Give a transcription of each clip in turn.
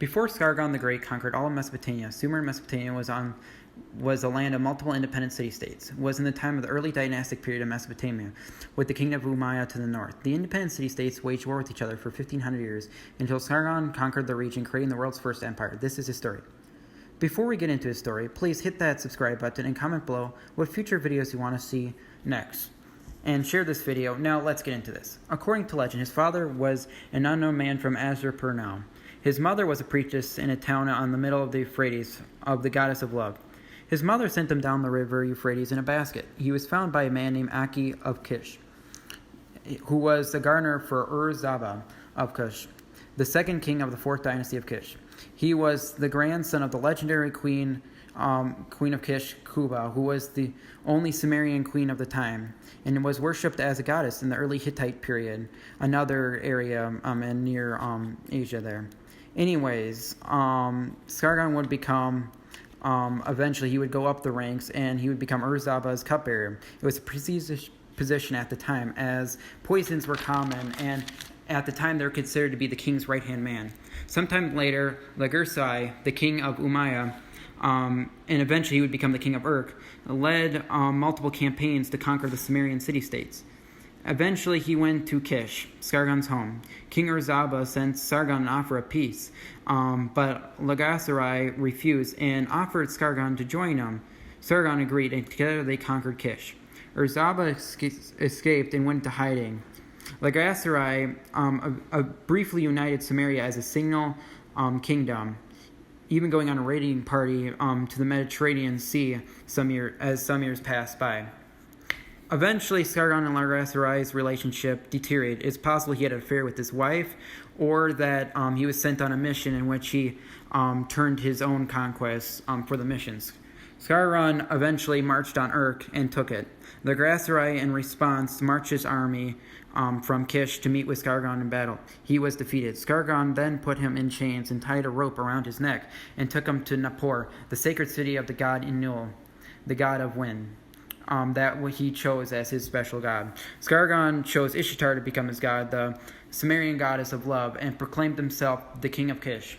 Before Sargon the Great conquered all of Mesopotamia, Sumer Mesopotamia was a land of multiple independent city-states. It was in the time of the early dynastic period of Mesopotamia, with the kingdom of Umayyah to the north. The independent city-states waged war with each other for 1,500 years until Sargon conquered the region, creating the world's first empire. This is his story. Before we get into his story, please hit that subscribe button and comment below what future videos you want to see next. And share this video. Now let's get into this. According to legend, his father was an unknown man from Azur-Purnam. His mother was a priestess in a town on the middle of the Euphrates, of the goddess of love. His mother sent him down the river Euphrates in a basket. He was found by a man named Aki of Kish, who was the gardener for ur-zababa of Kish, the second king of the fourth dynasty of Kish. He was the grandson of the legendary queen of Kish, Kuba, who was the only Sumerian queen of the time, and was worshipped as a goddess in the early Hittite period, another area and near Asia there. Anyways, Sargon would become, eventually he would go up the ranks and he would become ur-zababa's cupbearer. It was a prestigious position at the time, as poisons were common, and at the time they were considered to be the king's right-hand man. Sometime later, lugar-zage-si, the king of Umayyah, and eventually he would become the king of Uruk, led multiple campaigns to conquer the Sumerian city-states. Eventually, he went to Kish, Sargon's home. King ur-zababa sent Sargon an offer of peace, but lugar-zage-si refused and offered Sargon to join him. Sargon agreed, and together they conquered Kish. Ur-zababa escaped and went into hiding. Lugar-zage-si briefly united Samaria as a single kingdom, even going on a raiding party to the Mediterranean Sea some years passed by. Eventually, Sargon and lugar-zage-si's relationship deteriorated. It's possible he had an affair with his wife, or that he was sent on a mission in which he turned his own conquests for the missions. Sargon eventually marched on Uruk and took it. Lugar-zage-si, in response, marched his army from Kish to meet with Sargon in battle. He was defeated. Sargon then put him in chains and tied a rope around his neck and took him to Nippur, the sacred city of the god Enlil, the god of wind. That he chose as his special god. Sargon chose Ishtar to become his god, the Sumerian goddess of love, and proclaimed himself the king of Kish.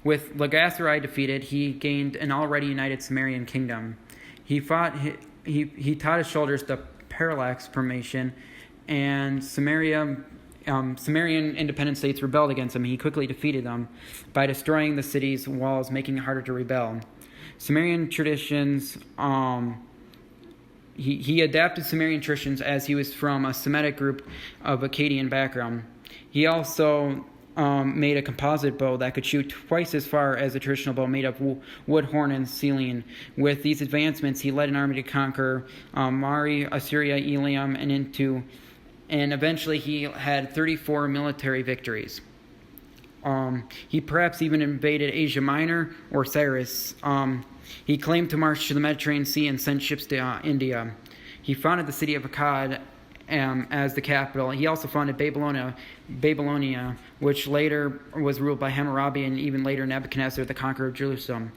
With lugar-zage-si defeated, he gained an already united Sumerian kingdom. He taught his shoulders the parallax formation, and Sumerian independent states rebelled against him. He quickly defeated them by destroying the city's walls, making it harder to rebel. Sumerian traditions. He adapted Sumerian traditions as he was from a Semitic group of Akkadian background. He also made a composite bow that could shoot twice as far as a traditional bow made of wood, horn, and selene. With these advancements, he led an army to conquer Mari, Assyria, Elam, and eventually he had 34 military victories. He perhaps even invaded Asia Minor or Cyrus. He claimed to march to the Mediterranean Sea and sent ships to India. He founded the city of Akkad as the capital. He also founded Babylonia, which later was ruled by Hammurabi, and even later Nebuchadnezzar, the conqueror of Jerusalem.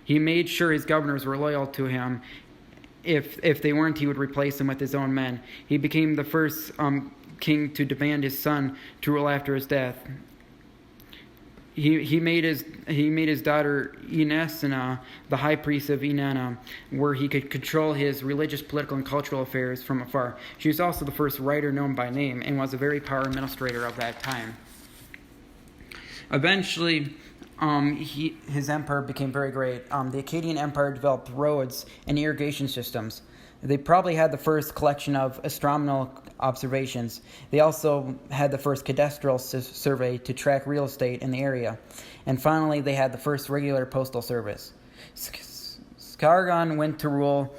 He made sure his governors were loyal to him. If they weren't, he would replace them with his own men. He became the first king to demand his son to rule after his death. He made his daughter Inanna the high priest of Inanna, where he could control his religious, political, and cultural affairs from afar. She was also the first writer known by name and was a very powerful administrator of that time. Eventually, his empire became very great. The Akkadian Empire developed roads and irrigation systems. They probably had the first collection of astronomical observations. They also had the first cadastral survey to track real estate in the area. And finally, they had the first regular postal service. Sargon went to rule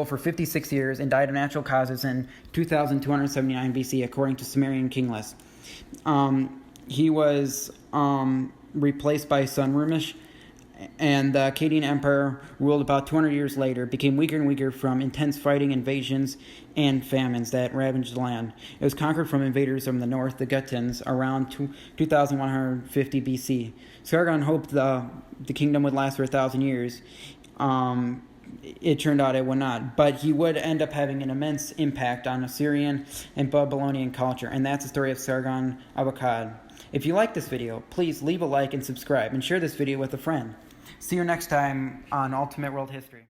for 56 years and died of natural causes in 2279 BC, according to Sumerian king list. He was replaced by his son Rumish, and the Akkadian Empire ruled about 200 years later, became weaker and weaker from intense fighting, invasions, and famines that ravaged the land. It was conquered from invaders from the north, the Gutans, around 2150 BC. Sargon hoped the kingdom would last for 1,000 years. it turned out it would not. But he would end up having an immense impact on Assyrian and Babylonian culture, and that's the story of Sargon of Akkad. If you like this video, please leave a like and subscribe, and share this video with a friend. See you next time on Ultimate World History.